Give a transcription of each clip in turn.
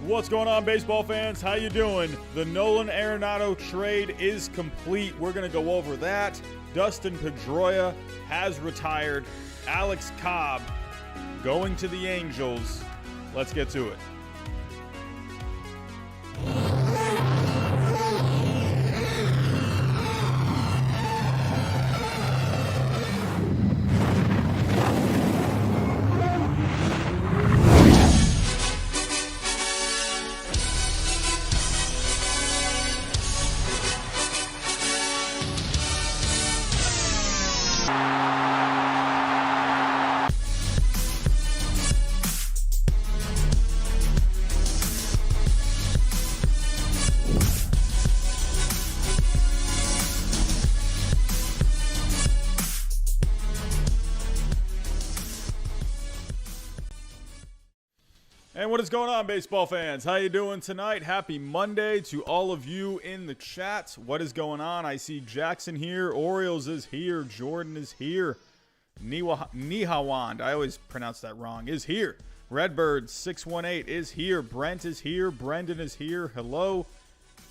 What's going on, baseball fans? How you doing? The Nolan Arenado trade is complete. We're going to go over that. Dustin Pedroia has retired. Alex Cobb going to the Angels. Let's get to it. And what is going on, baseball fans? How you doing tonight? Happy Monday to all of you in the chat. What is going on? I see Jackson here. Orioles is here. Jordan is here. Nihawand, I always pronounce that wrong, is here. Redbird 618 is here. Brent is here. Brendan is here. Hello.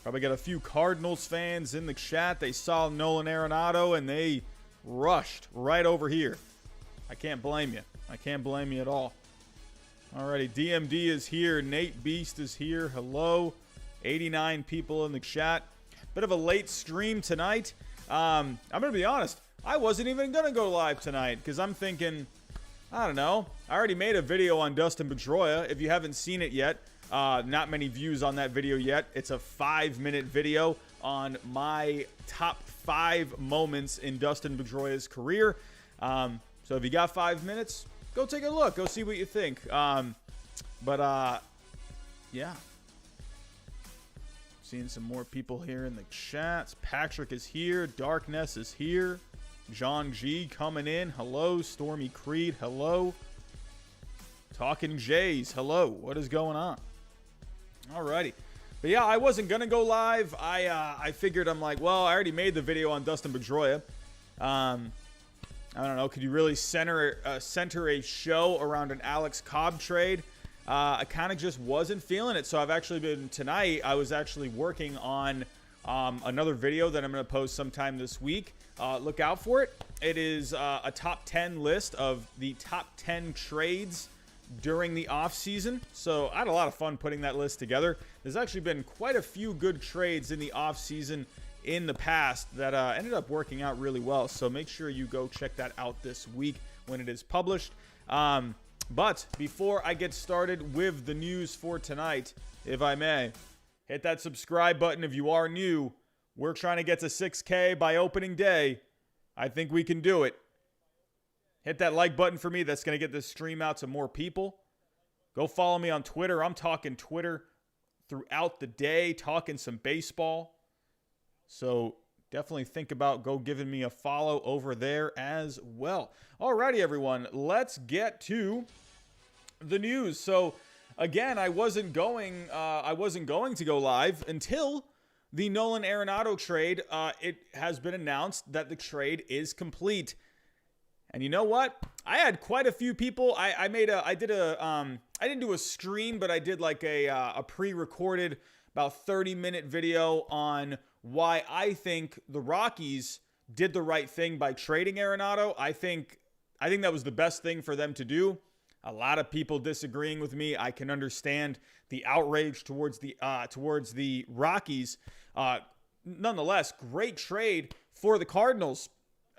Probably got a few Cardinals fans in the chat. They saw Nolan Arenado and they rushed right over here. I can't blame you. I can't blame you at all. Alrighty, DMD is here. Nate Beast is here. Hello. 89 people in the chat. Bit of a late stream tonight. I'm going to be honest. I wasn't even going to go live tonight because I'm thinking, I don't know. I already made a video on Dustin Pedroia. If you haven't seen it yet, not many views on that video yet. It's a 5-minute video on my top 5 moments in Dustin Pedroia's career. So if you got 5 minutes, go take a look. Go see what you think. Yeah. Seeing some more people here in the chats. Patrick is here. Darkness is here. John G coming in. Hello. Stormy Creed. Hello. Talking Jays. Hello. What is going on? Alrighty. But yeah, I wasn't going to go live. I figured, I'm like, well, I already made the video on Dustin Pedroia. I don't know. Could you really center a show around an Alex Cobb trade? I kind of just wasn't feeling it. So I've actually been tonight. I was actually working on another video that I'm going to post sometime this week. Look out for it. It is a top 10 list of the top 10 trades during the off season. So I had a lot of fun putting that list together. There's actually been quite a few good trades in the off season in the past that ended up working out really well. So make sure you go check that out this week when it is published. But before I get started with the news for tonight, if I may, hit that subscribe button if you are new. We're trying to get to 6K by opening day. I think we can do it. Hit that like button for me. That's going to get this stream out to more people. Go follow me on Twitter. I'm talking Twitter throughout the day, talking some baseball. So definitely think about giving me a follow over there as well. Alrighty, everyone. Let's get to the news. So again, I wasn't going to go live until the Nolan Arenado trade. It has been announced that the trade is complete. And you know what? I had quite a few people. I didn't do a stream, but I did like a pre-recorded about 30-minute video on why I think the Rockies did the right thing by trading Arenado. I think that was the best thing for them to do. A lot of people disagreeing with me. I can understand the outrage towards the Rockies. Nonetheless, great trade for the Cardinals.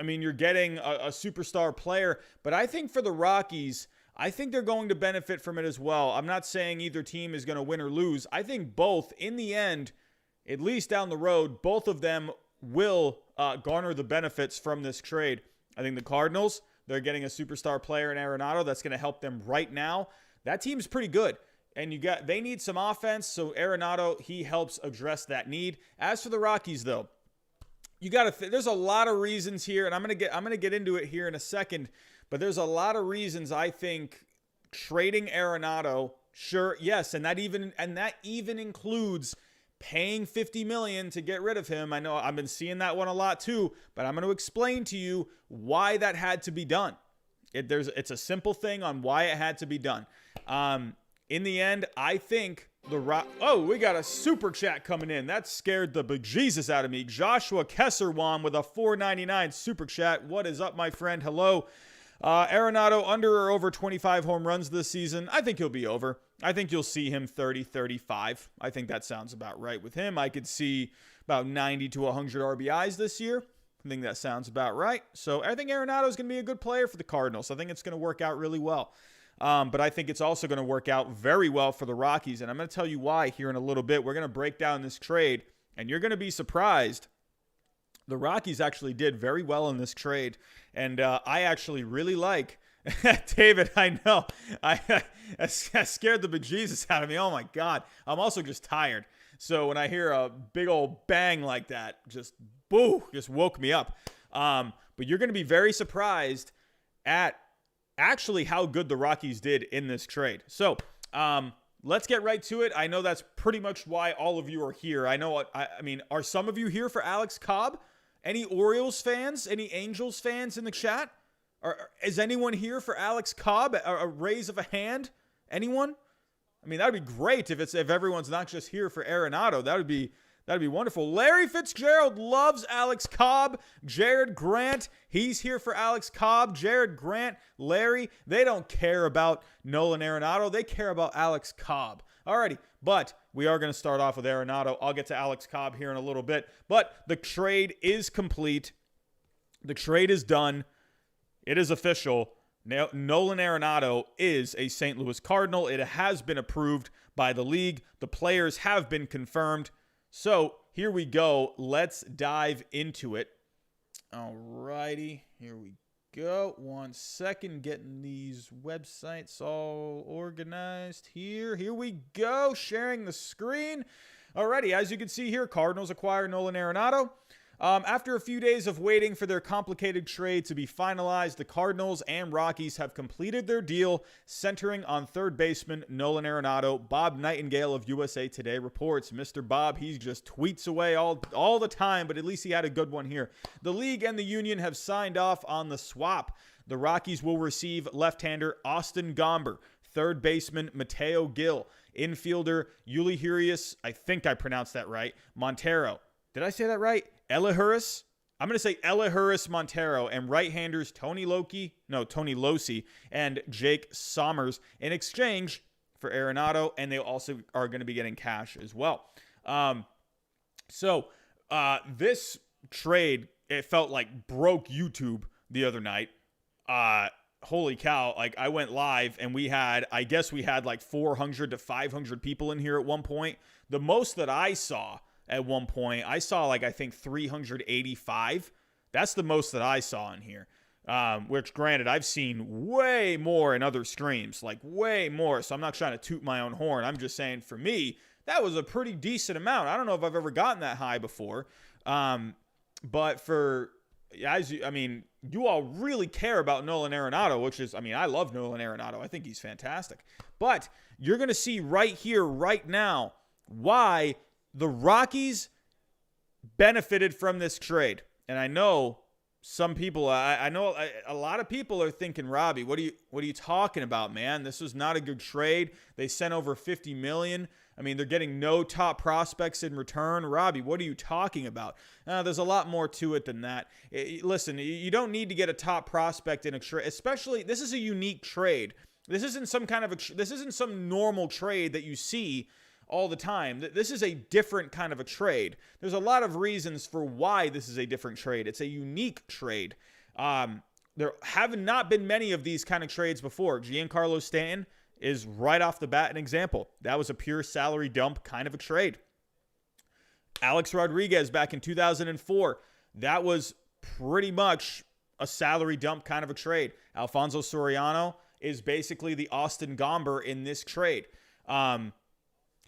I mean, you're getting a superstar player, but I think for the Rockies, I think they're going to benefit from it as well. I'm not saying either team is going to win or lose. I think both, in the end, at least down the road, both of them will garner the benefits from this trade. I think the Cardinals, they're getting a superstar player in Arenado that's going to help them right now. That team's pretty good. And they need some offense, so Arenado, he helps address that need. As for the Rockies, though, there's a lot of reasons here, and I'm gonna get into it here in a second. But there's a lot of reasons I think trading Arenado, sure, yes, and that even includes paying $50 million to get rid of him. I know I've been seeing that one a lot too, but I'm going to explain to you why that had to be done. It's a simple thing on why it had to be done. In the end, I think We got a super chat coming in. That scared the bejesus out of me. Joshua Kesserwan with a $4.99 super chat. What is up, my friend? Hello. Arenado under or over 25 home runs this season? I think he'll be over. I think you'll see him 30, 35. I think that sounds about right with him. I could see about 90 to 100 RBIs this year. I think that sounds about right. So I think Arenado is going to be a good player for the Cardinals. I think it's going to work out really well. But I think it's also going to work out very well for the Rockies. And I'm going to tell you why here in a little bit. We're going to break down this trade, and you're going to be surprised. The Rockies actually did very well in this trade. And I actually really like David. I know. I scared the bejesus out of me. Oh, my God. I'm also just tired. So when I hear a big old bang like that, just boo, just woke me up. But you're going to be very surprised at actually how good the Rockies did in this trade. So let's get right to it. I know that's pretty much why all of you are here. I know. I mean, are some of you here for Alex Cobb? Any Orioles fans? Any Angels fans in the chat? Is anyone here for Alex Cobb? A raise of a hand? Anyone? I mean, that'd be great if everyone's not just here for Arenado. That'd be wonderful. Larry Fitzgerald loves Alex Cobb. Jared Grant, he's here for Alex Cobb. Jared Grant, Larry, they don't care about Nolan Arenado. They care about Alex Cobb. Alrighty, but we are going to start off with Arenado. I'll get to Alex Cobb here in a little bit. But the trade is complete. The trade is done. It is official. Now, Nolan Arenado is a St. Louis Cardinal. It has been approved by the league. The players have been confirmed. So here we go. Let's dive into it. All righty. Here we go. 1 second. Getting these websites all organized here. Here we go. Sharing the screen. Alrighty. As you can see here, Cardinals acquire Nolan Arenado. After a few days of waiting for their complicated trade to be finalized, the Cardinals and Rockies have completed their deal centering on third baseman Nolan Arenado. Bob Nightingale of USA Today reports. Mr. Bob, he just tweets away all the time, but at least he had a good one here. The league and the union have signed off on the swap. The Rockies will receive left-hander Austin Gomber, third baseman Mateo Gil, infielder Ulysses, I think I pronounced that right, Montero. Did I say that right? Eleuteris. I'm going to say Eleuteris Montero, and right-handers Tony Losi and Jake Sommers in exchange for Arenado, and they also are going to be getting cash as well. This trade, it felt like broke YouTube the other night. Holy cow. Like, I went live and we had like 400 to 500 people in here at one point. The most that I saw at one point, I saw I think 385. That's the most that I saw in here. Which, granted, I've seen way more in other streams, like way more. So I'm not trying to toot my own horn. I'm just saying, for me, that was a pretty decent amount. I don't know if I've ever gotten that high before. But you all really care about Nolan Arenado, which is, I love Nolan Arenado. I think he's fantastic. But you're going to see right here, right now, why the Rockies benefited from this trade. And I know some people, I know a lot of people are thinking, Robbie, what are you talking about, man? This was not a good trade. They sent over $50 million. They're getting no top prospects in return. Robbie, what are you talking about? There's a lot more to it than that. Listen, you don't need to get a top prospect in a trade, especially, this is a unique trade. This isn't some normal trade that you see all the time. This is a different kind of a trade. There's a lot of reasons for why this is a different trade. It's a unique trade. There have not been many of these kind of trades before. Giancarlo Stanton is right off the bat an example. That was a pure salary dump kind of a trade. Alex Rodriguez back in 2004, that was pretty much a salary dump kind of a trade. Alfonso Soriano is basically the Austin Gomber in this trade.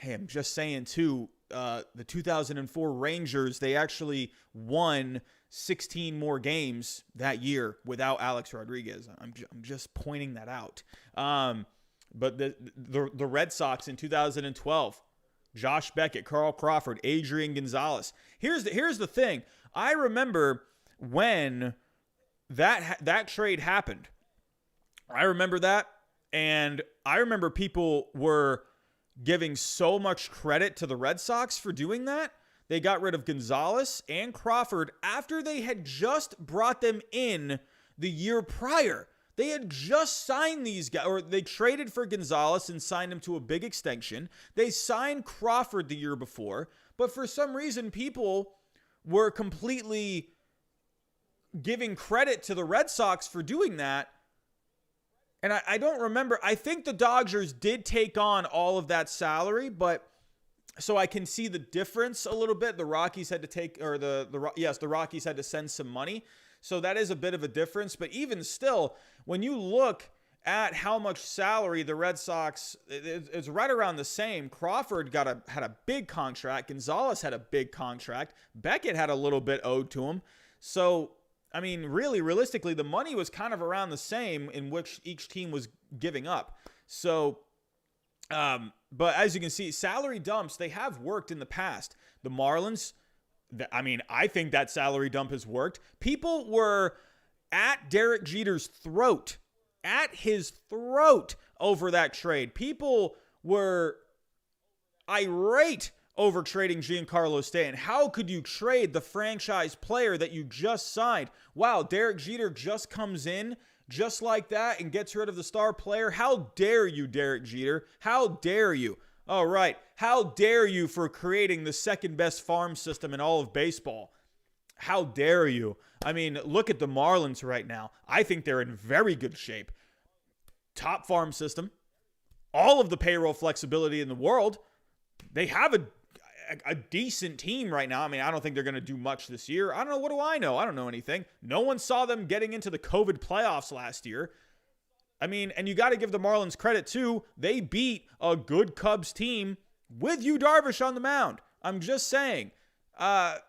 Hey, I'm just saying, too, the 2004 Rangers, they actually won 16 more games that year without Alex Rodriguez. I'm just pointing that out. But the Red Sox in 2012, Josh Beckett, Carl Crawford, Adrian Gonzalez. Here's the thing. I remember when that trade happened. I remember that, and I remember people were giving so much credit to the Red Sox for doing that. They got rid of Gonzalez and Crawford after they had just brought them in the year prior. They had just signed these guys, or they traded for Gonzalez and signed him to a big extension. They signed Crawford the year before, but for some reason, people were completely giving credit to the Red Sox for doing that. And I don't remember. I think the Dodgers did take on all of that salary, but so I can see the difference a little bit. The Rockies had to take, or the Rockies had to send some money. So that is a bit of a difference. But even still, when you look at how much salary the Red Sox, it's right around the same. Crawford had a big contract. Gonzalez had a big contract. Beckett had a little bit owed to him. So, I mean, really, realistically, the money was kind of around the same in which each team was giving up. So, but as you can see, salary dumps, they have worked in the past. The Marlins, I think that salary dump has worked. People were at Derek Jeter's throat, over that trade. People were irate over trading Giancarlo Stanton. How could you trade the franchise player that you just signed? Wow, Derek Jeter just comes in just like that and gets rid of the star player. How dare you, Derek Jeter? How dare you? All right. How dare you for creating the second best farm system in all of baseball? How dare you? I mean, look at the Marlins right now. I think they're in very good shape. Top farm system. All of the payroll flexibility in the world. They have a decent team right now. I mean, I don't think they're going to do much this year. I don't know. What do I know? I don't know anything. No one saw them getting into the COVID playoffs last year. I mean, and you got to give the Marlins credit too. They beat a good Cubs team with Yu Darvish on the mound. I'm just saying. The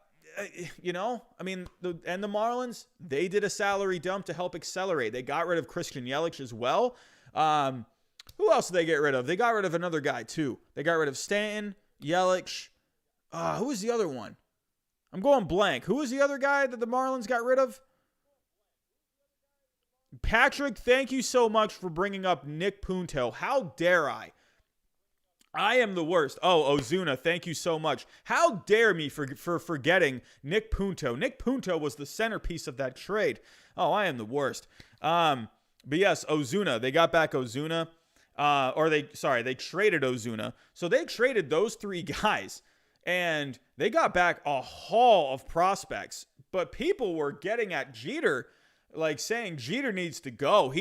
Marlins, they did a salary dump to help accelerate. They got rid of Christian Yelich as well. Who else did they get rid of? They got rid of another guy too. They got rid of Stanton, Yelich. Who was the other one? I'm going blank. Who was the other guy that the Marlins got rid of? Patrick, thank you so much for bringing up Nick Punto. How dare I? I am the worst. Oh, Ozuna, thank you so much. How dare me for forgetting Nick Punto. Nick Punto was the centerpiece of that trade. Oh, I am the worst. But yes, Ozuna. They got back Ozuna. They traded Ozuna. So they traded those three guys. And they got back a haul of prospects. But people were getting at Jeter, like saying Jeter needs to go.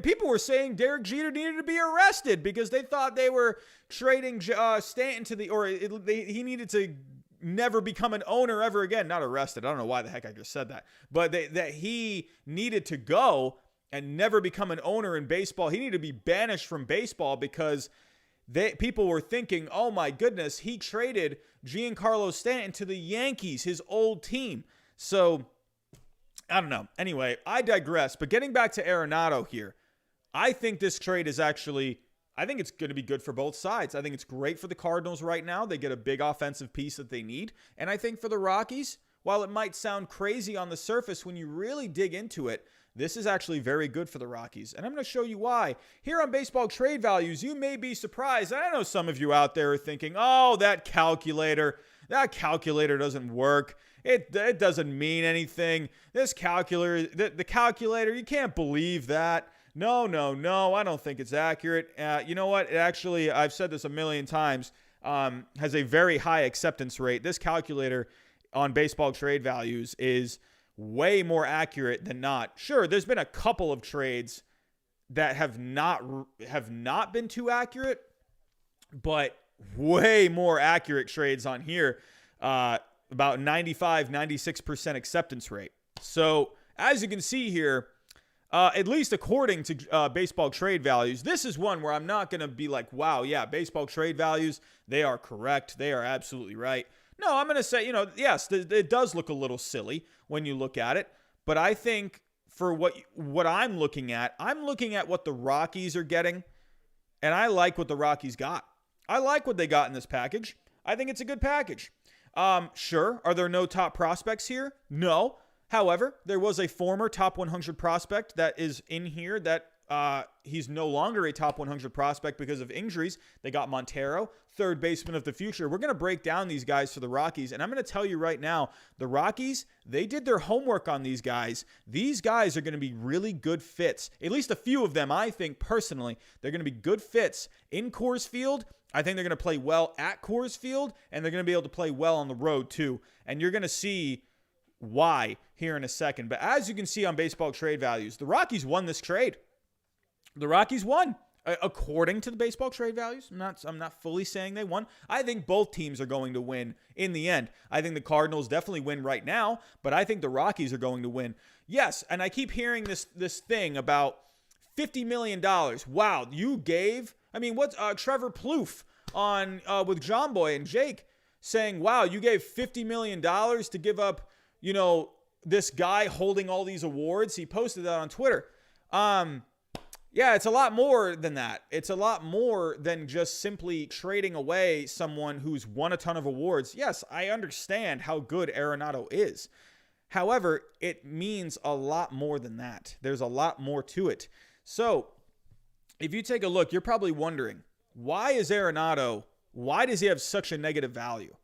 People were saying Derek Jeter needed to be arrested because they thought they were trading Stanton he needed to never become an owner ever again. Not arrested. I don't know why the heck I just said that. But that he needed to go and never become an owner in baseball. He needed to be banished from baseball because people were thinking, oh my goodness, he traded Giancarlo Stanton to the Yankees, his old team. So, I don't know. Anyway, I digress. But getting back to Arenado here, I think this trade is I think it's going to be good for both sides. I think it's great for the Cardinals right now. They get a big offensive piece that they need. And I think for the Rockies, while it might sound crazy on the surface, when you really dig into it, this is actually very good for the Rockies. And I'm going to show you why. Here on Baseball Trade Values, you may be surprised. I know some of you out there are thinking, oh, that calculator doesn't work. It doesn't mean anything. This calculator, the calculator, you can't believe that. No, I don't think it's accurate. You know what? It actually, I've said this a million times, has a very high acceptance rate. This calculator on Baseball Trade Values is way more accurate than not. Sure, there's been a couple of trades that have not been too accurate, but way more accurate trades on here. About 96% acceptance rate. So as you can see here, at least according to Baseball Trade Values, this is one where I'm not going to be like, wow, yeah, Baseball Trade Values, they are correct. They are absolutely right. No, I'm going to say, yes, it does look a little silly when you look at it. But I think for what I'm looking at what the Rockies are getting. And I like what the Rockies got. I like what they got in this package. I think it's a good package. Sure. Are there no top prospects here? No. However, there was a former top 100 prospect that is in here that he's no longer a top 100 prospect because of injuries. They got Montero, third baseman of the future. We're going to break down these guys for the Rockies, and I'm going to tell you right now, the Rockies, they did their homework on these guys. These guys are going to be really good fits. At least a few of them, I think, personally, they're going to be good fits in Coors Field. I think they're going to play well at Coors Field, and they're going to be able to play well on the road, too. And you're going to see why here in a second. But as you can see on baseball trade values, the Rockies won this trade. The Rockies won. According to the baseball trade values, I'm not fully saying they won. I think both teams are going to win in the end. I think the Cardinals definitely win right now, but I think the Rockies are going to win. Yes, and I keep hearing this thing about $50 million. Wow, you gave... I mean, what's Trevor Plouffe on with John Boy and Jake saying, wow, you gave $50 million to give up, this guy holding all these awards. He posted that on Twitter. Yeah, it's a lot more than that. It's a lot more than just simply trading away someone who's won a ton of awards. Yes, I understand how good Arenado is. However, it means a lot more than that. There's a lot more to it. So, if you take a look, you're probably wondering, why does he have such a negative value?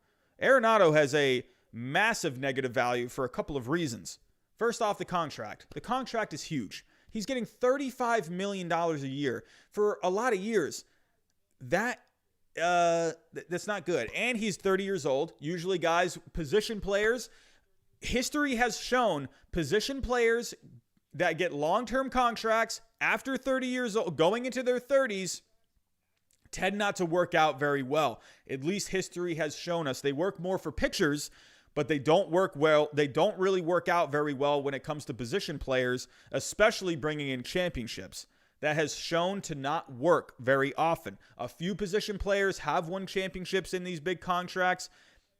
Arenado has a massive negative value for a couple of reasons. First off, the contract. The contract is huge. He's getting $35 million a year for a lot of years. That's not good. And he's 30 years old. Usually guys, position players, history has shown position players that get long-term contracts after 30 years old, going into their 30s, tend not to work out very well. At least history has shown us. They work more for pitchers, but they don't work well. They don't really work out very well when it comes to position players, especially bringing in championships. That has shown to not work very often. A few position players have won championships in these big contracts,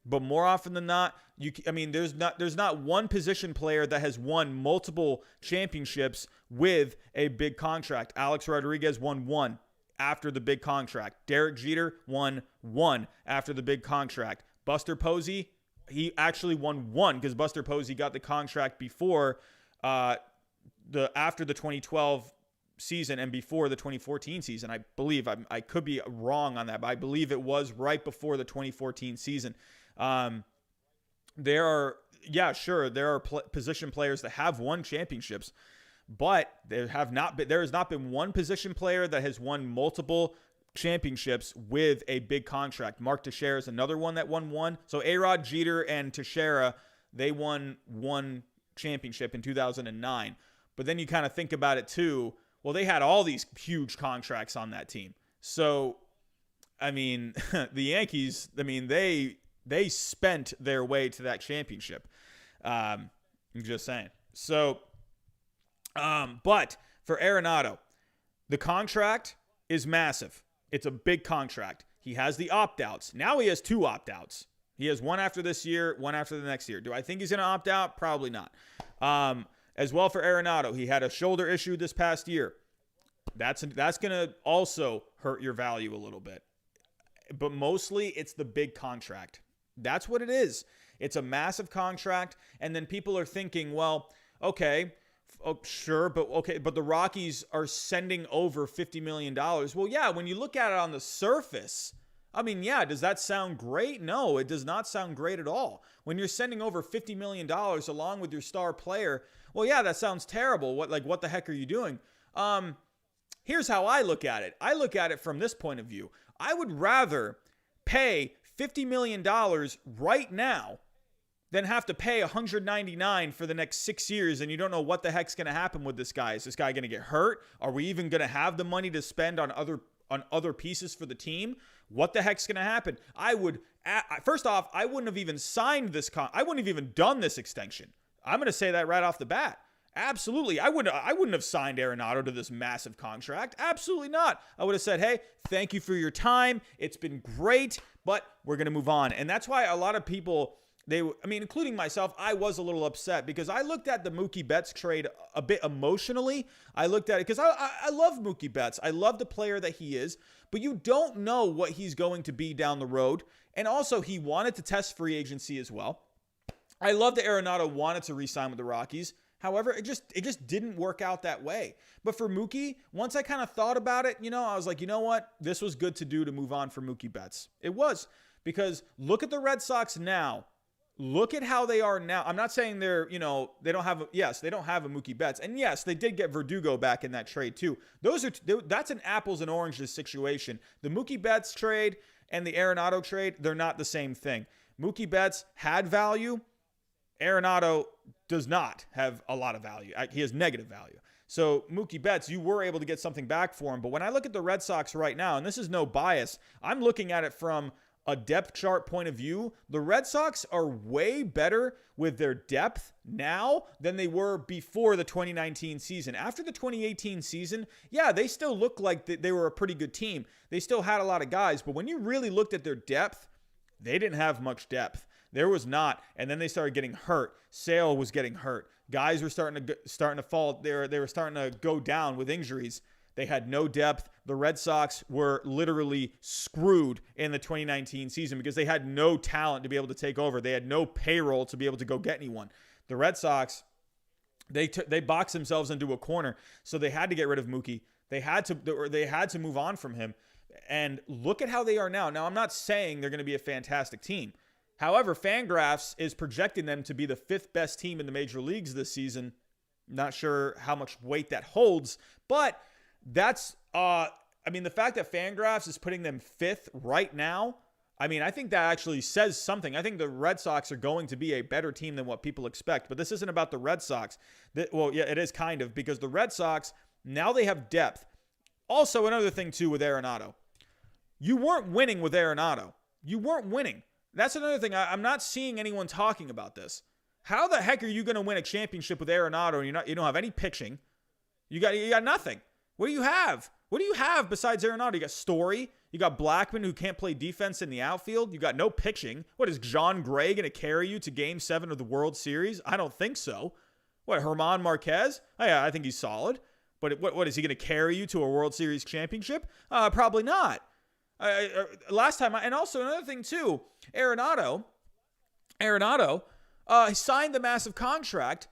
but more often than not, there's not one position player that has won multiple championships with a big contract. Alex Rodriguez won one after the big contract. Derek Jeter won one after the big contract. Buster Posey, he actually won one because Buster Posey got the contract before after the 2012 season and before the 2014 season. I believe I could be wrong on that, but I believe it was right before the 2014 season. There are position players that have won championships, but there has not been one position player that has won multiple championships with a big contract. Mark Teixeira is another one that won one. So A-Rod, Jeter, and Teixeira, they won one championship in 2009. But then you kind of think about it too. Well, they had all these huge contracts on that team. So, the Yankees, they spent their way to that championship. I'm just saying. So, but for Arenado, the contract is massive. It's a big contract. He has the opt-outs. Now he has two opt-outs. He has one after this year, one after the next year. Do I think he's going to opt out? Probably not. As well for Arenado, he had a shoulder issue this past year. That's going to also hurt your value a little bit. But mostly it's the big contract. That's what it is. It's a massive contract. And then people are thinking, well, okay, sure, but the Rockies are sending over $50 million. Well, yeah, when you look at it on the surface, does that sound great? No, it does not sound great at all. When you're sending over $50 million along with your star player, well, yeah, that sounds terrible. What the heck are you doing? Here's how I look at it. I look at it from this point of view. I would rather pay $50 million right now than have to pay $199 for the next 6 years, and you don't know what the heck's going to happen with this guy. Is this guy going to get hurt? Are we even going to have the money to spend on other pieces for the team? What the heck's going to happen? First off, I wouldn't have even signed this I wouldn't have even done this extension. I'm going to say that right off the bat. Absolutely. I wouldn't have signed Arenado to this massive contract. Absolutely not. I would have said, hey, thank you for your time. It's been great, but we're going to move on. And that's why a lot of people, including myself, I was a little upset because I looked at the Mookie Betts trade a bit emotionally. I looked at it because I love Mookie Betts. I love the player that he is, but you don't know what he's going to be down the road. And also, he wanted to test free agency as well. I love that Arenado wanted to re-sign with the Rockies. However, it just didn't work out that way. But for Mookie, once I kind of thought about it, I was like, you know what? This was good to do to move on for Mookie Betts. It was, because look at the Red Sox now. Look at how they are now. I'm not saying they're, they don't have a Mookie Betts. And yes, they did get Verdugo back in that trade too. That's an apples and oranges situation. The Mookie Betts trade and the Arenado trade, they're not the same thing. Mookie Betts had value. Arenado does not have a lot of value. He has negative value. So Mookie Betts, you were able to get something back for him. But when I look at the Red Sox right now, and this is no bias, I'm looking at it from a depth chart point of view. The Red Sox are way better with their depth now than they were before the 2019 season. After the 2018 season, yeah, they still look like they were a pretty good team. They still had a lot of guys, but when you really looked at their depth, they didn't have much depth. There was not. And then they started getting hurt. Sale was getting hurt. Guys were starting to fall. They were starting to go down with injuries. They had no depth. The Red Sox were literally screwed in the 2019 season because they had no talent to be able to take over. They had no payroll to be able to go get anyone. The Red Sox, they boxed themselves into a corner, so they had to get rid of Mookie. They had to move on from him. And look at how they are now. Now, I'm not saying they're going to be a fantastic team. However, Fangraphs is projecting them to be the 5th best team in the major leagues this season. Not sure how much weight that holds, but that's, the fact that Fangraphs is putting them 5th right now, I think that actually says something. I think the Red Sox are going to be a better team than what people expect, but this isn't about the Red Sox. Well, yeah, it is kind of, because the Red Sox, now they have depth. Also, another thing too with Arenado. You weren't winning with Arenado. You weren't winning. That's another thing. I'm not seeing anyone talking about this. How the heck are you going to win a championship with Arenado and you don't have any pitching? You got nothing. What do you have? What do you have besides Arenado? You got Story. You got Blackman, who can't play defense in the outfield. You got no pitching. What, is John Gray going to carry you to Game 7 of the World Series? I don't think so. What, Herman Marquez? Oh, yeah, I think he's solid. But what is he going to carry you to a World Series championship? Probably not. Last time, and also another thing too, Arenado, he signed the massive contract.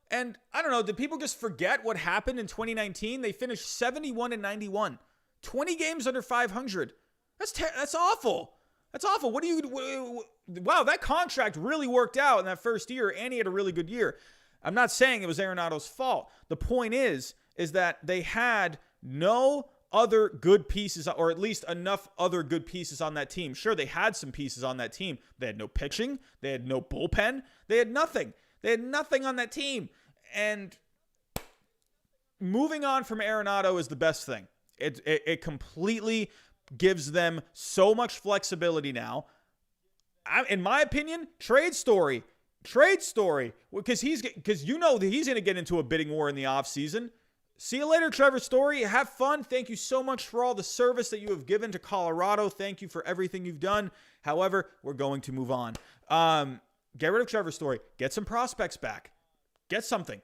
And I don't know, did people just forget what happened in 2019? They finished 71-91, 20 games under 500. That's awful. That's awful. Wow, that contract really worked out in that first year, and he had a really good year. I'm not saying it was Arenado's fault. The point is that they had no other good pieces, or at least enough other good pieces on that team. Sure, they had some pieces on that team. They had no pitching. They had no bullpen. They had nothing. They had nothing on that team. And moving on from Arenado is the best thing. It completely gives them so much flexibility now. In my opinion, trade story, because you know that he's going to get into a bidding war in the offseason. See you later, Trevor Story. Have fun. Thank you so much for all the service that you have given to Colorado. Thank you for everything you've done. However, we're going to move on. Get rid of Trevor Story. Get some prospects back. Get something.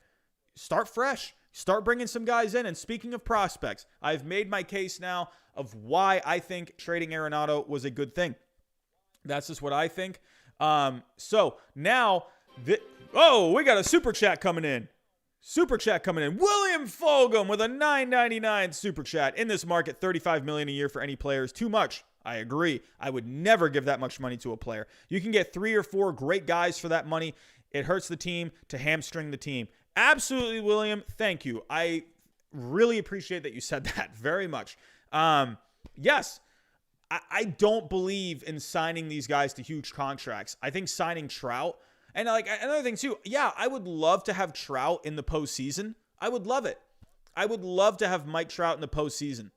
Start fresh. Start bringing some guys in. And speaking of prospects, I've made my case now of why I think trading Arenado was a good thing. That's just what I think. So now, we got a super chat coming in. William Fulgham with a $9.99 super chat. In this market, $35 million a year for any player is too much. I agree. I would never give that much money to a player. You can get 3 or 4 great guys for that money. It hurts the team to hamstring the team. Absolutely, William. Thank you. I really appreciate that you said that very much. Yes, I don't believe in signing these guys to huge contracts. I think signing Trout, and like another thing too, yeah, I would love to have Trout in the postseason. I would love it. I would love to have Mike Trout in the postseason.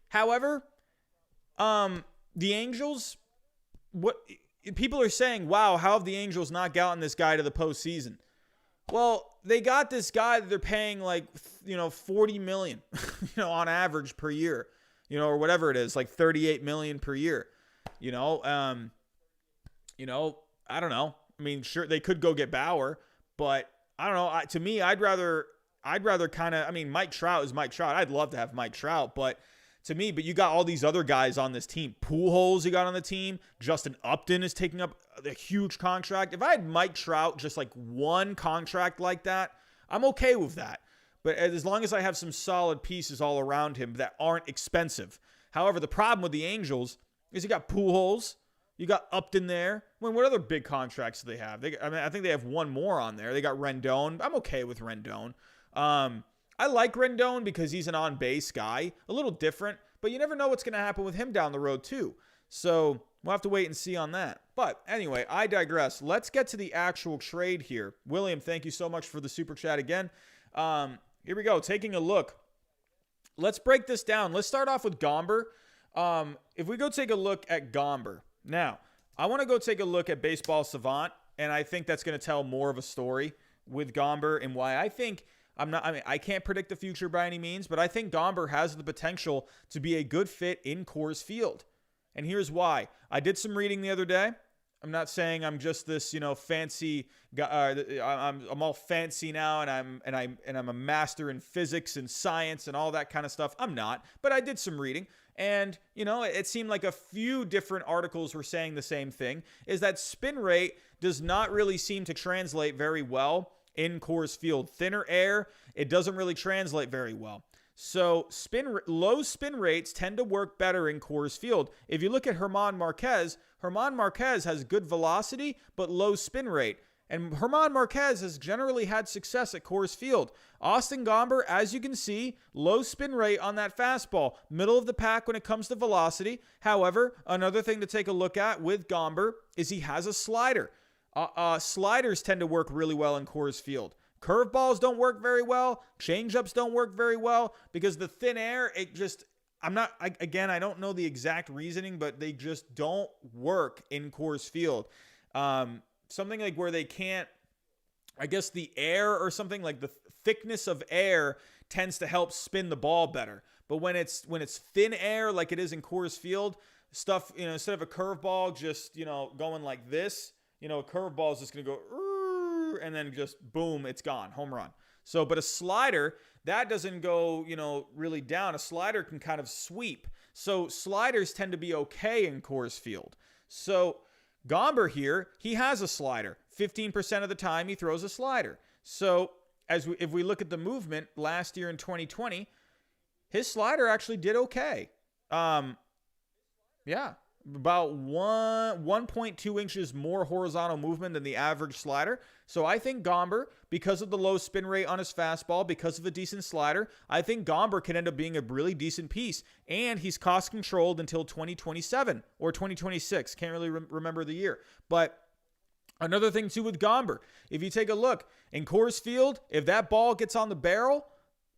However, the Angels, what people are saying, wow, how have the Angels not gotten this guy to the postseason? Well, they got this guy that they're paying like, $40 million, on average per year, or whatever it is, like $38 million per year, I don't know. I mean, sure, they could go get Bauer, but I don't know. To me, I'd rather kind of, Mike Trout is Mike Trout. I'd love to have Mike Trout, but you got all these other guys on this team. Pujols you got on the team. Justin Upton is taking up a huge contract. If I had Mike Trout, just like one contract like that, I'm okay with that. But as long as I have some solid pieces all around him that aren't expensive. However, the problem with the Angels is you got Pujols, you got Upton there. What other big contracts do they have? I think they have one more on there. They got Rendon. I'm okay with Rendon. I like Rendon because he's an on-base guy. A little different, but you never know what's going to happen with him down the road too. So we'll have to wait and see on that. But anyway, I digress. Let's get to the actual trade here. William, thank you so much for the super chat again. Here we go. Taking a look. Let's break this down. Let's start off with Gomber. If we go take a look at Gomber. Now, I want to go take a look at Baseball Savant, and I think that's going to tell more of a story with Gomber and why I think I can't predict the future by any means, but I think Gomber has the potential to be a good fit in Coors Field. And here's why. I did some reading the other day. I'm not saying I'm just this, fancy guy. I'm all fancy now, and I'm a master in physics and science and all that kind of stuff. I'm not, but I did some reading, and it seemed like a few different articles were saying the same thing: is that spin rate does not really seem to translate very well in Coors Field. Thinner air, it doesn't really translate very well. So low spin rates tend to work better in Coors Field. If you look at Germán Marquez has good velocity but low spin rate. And Germán Marquez has generally had success at Coors Field. Austin Gomber, as you can see, low spin rate on that fastball. Middle of the pack when it comes to velocity. However, another thing to take a look at with Gomber is he has a slider. Sliders tend to work really well in Coors Field. Curveballs don't work very well. Changeups don't work very well because the thin air, I don't know the exact reasoning, but they just don't work in Coors Field. Something like where they can't, I guess the air or something like the thickness of air tends to help spin the ball better. But when it's thin air like it is in Coors Field, stuff, instead of a curveball just, going like this, a curveball is just going to go and then just boom, it's gone, home run. So, but a slider, that doesn't go, really down. A slider can kind of sweep. So sliders tend to be okay in Coors Field. So Gomber here, he has a slider. 15% of the time he throws a slider. So if we look at the movement last year in 2020, his slider actually did okay. Yeah. About 1.2 inches more horizontal movement than the average slider. So I think Gomber, because of the low spin rate on his fastball, because of a decent slider, I think Gomber can end up being a really decent piece. And he's cost controlled until 2027 or 2026. Can't really remember the year. But another thing too with Gomber, if you take a look in Coors Field, if that ball gets on the barrel,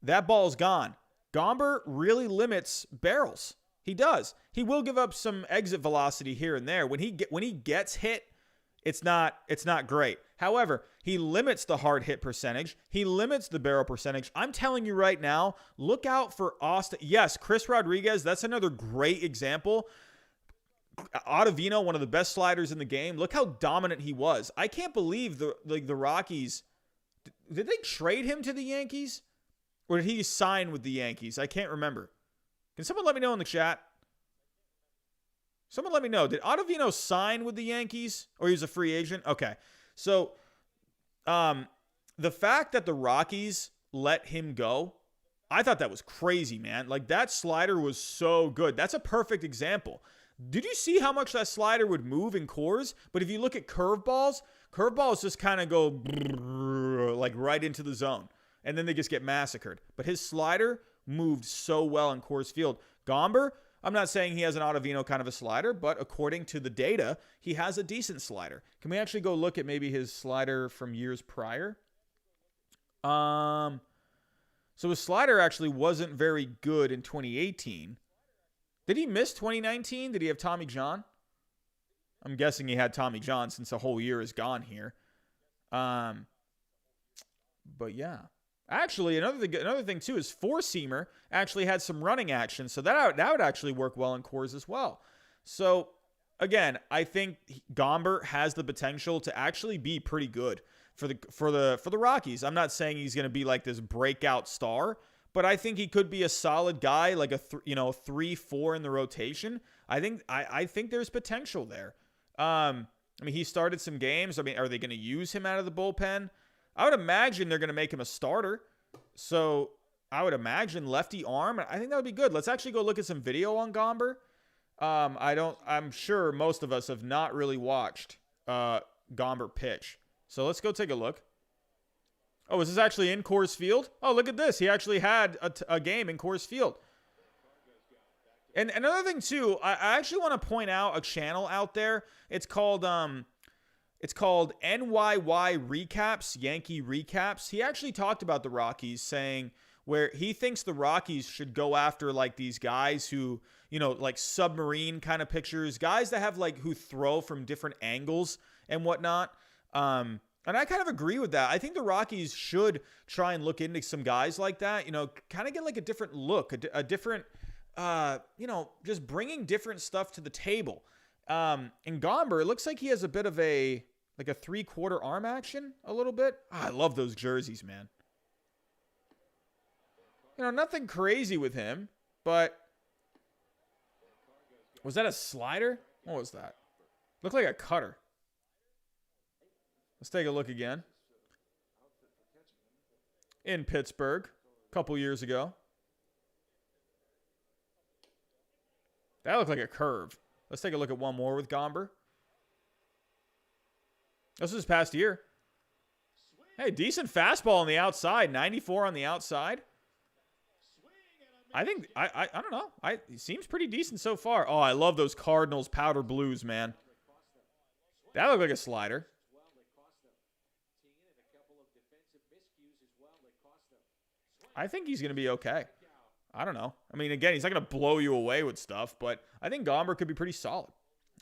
that ball's gone. Gomber really limits barrels. He does. He will give up some exit velocity here and there. When he gets hit, it's not great. However, he limits the hard hit percentage. He limits the barrel percentage. I'm telling you right now, look out for Austin. Yes, Chris Rodriguez, that's another great example. Ottavino, one of the best sliders in the game. Look how dominant he was. I can't believe the Rockies. Did they trade him to the Yankees? Or did he sign with the Yankees? I can't remember. Can someone let me know in the chat? Someone let me know. Did Ottavino sign with the Yankees or he was a free agent? Okay. So the fact that the Rockies let him go, I thought that was crazy, man. Like that slider was so good. That's a perfect example. Did you see how much that slider would move in Coors? But if you look at curveballs just kind of go like right into the zone. And then they just get massacred. But his slider moved so well in Coors Field. Gomber, I'm not saying he has an Ottavino kind of a slider, but according to the data, he has a decent slider. Can we actually go look at maybe his slider from years prior? So his slider actually wasn't very good in 2018. Did he miss 2019? Did he have Tommy John? I'm guessing he had Tommy John since the whole year is gone here. But yeah. Actually, another thing too is four-seamer actually had some running action, so that would actually work well in Coors as well. So again, I think Gomber has the potential to actually be pretty good for the Rockies. I'm not saying he's going to be like this breakout star, but I think he could be a solid guy, like a 3-4 in the rotation. I think there's potential there. He started some games. Are they going to use him out of the bullpen? I would imagine they're going to make him a starter. So I would imagine lefty arm. I think that would be good. Let's actually go look at some video on Gomber. I'm sure most of us have not really watched Gomber pitch. So let's go take a look. Oh, is this actually in Coors Field? Oh, look at this. He actually had a game in Coors Field. And another thing too, I actually want to point out a channel out there. It's called NYY Recaps, Yankee Recaps. He actually talked about the Rockies, saying where he thinks the Rockies should go after like these guys who, you know, like submarine kind of pictures, guys that have like who throw from different angles and whatnot. And I kind of agree with that. I think the Rockies should try and look into some guys like that, you know, kind of get like a different look, a different, you know, just bringing different stuff to the table. In Gomber, it looks like he has a bit of a 3/4 arm action a little bit. I love those jerseys, man. You know, nothing crazy with him, but was that a slider? What was that? Looked like a cutter. Let's take a look again. In Pittsburgh a couple years ago. That looked like a curve. Let's take a look at one more with Gomber. This is past year. Hey, decent fastball on the outside. 94 on the outside. I think, I don't know. It seems pretty decent so far. Oh, I love those Cardinals powder blues, man. That looked like a slider. I think he's going to be okay. I don't know. I mean, again, he's not going to blow you away with stuff, but I think Gomber could be pretty solid.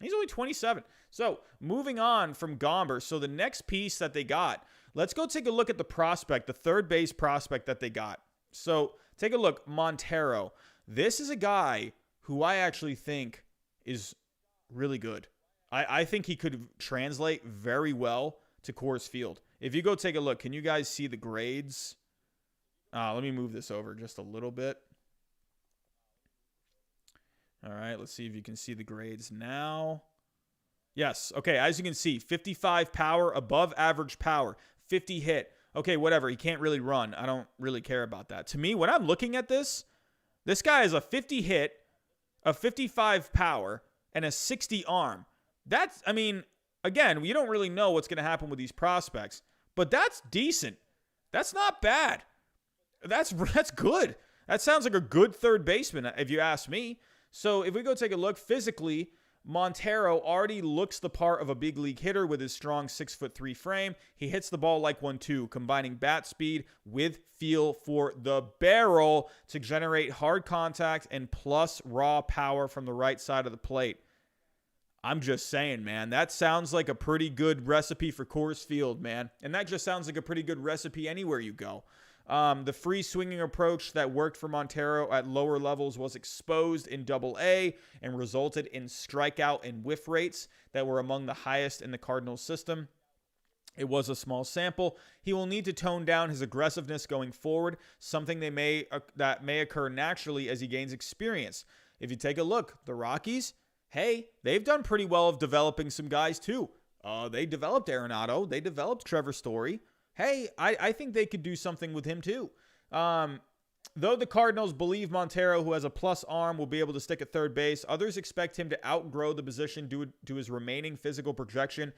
He's only 27. So, moving on from Gomber. So, the next piece that they got, let's go take a look at the prospect, the third base prospect that they got. So, take a look. Montero. This is a guy who I actually think is really good. I think he could translate very well to Coors Field. If you go take a look, can you guys see the grades? Let me move this over just a little bit. All right, let's see if you can see the grades now. Yes, okay, as you can see, 55 power, above average power, 50 hit. Okay, whatever, he can't really run. I don't really care about that. To me, when I'm looking at this guy has a 50 hit, a 55 power, and a 60 arm. That's, I mean, again, we don't really know what's going to happen with these prospects, but that's decent. That's not bad. That's good. That sounds like a good third baseman, if you ask me. So if we go take a look physically, Montero already looks the part of a big league hitter with his strong 6'3" frame. He hits the ball like 1-2, combining bat speed with feel for the barrel to generate hard contact and plus raw power from the right side of the plate. I'm just saying, man, that sounds like a pretty good recipe for Coors Field, man. And that just sounds like a pretty good recipe anywhere you go. The free swinging approach that worked for Montero at lower levels was exposed in Double-A and resulted in strikeout and whiff rates that were among the highest in the Cardinals system. It was a small sample. He will need to tone down his aggressiveness going forward, something that may occur naturally as he gains experience. If you take a look, the Rockies, hey, they've done pretty well of developing some guys too. They developed Arenado. They developed Trevor Story. Hey, I think they could do something with him too. Though the Cardinals believe Montero, who has a plus arm, will be able to stick at third base, others expect him to outgrow the position due to his remaining physical projection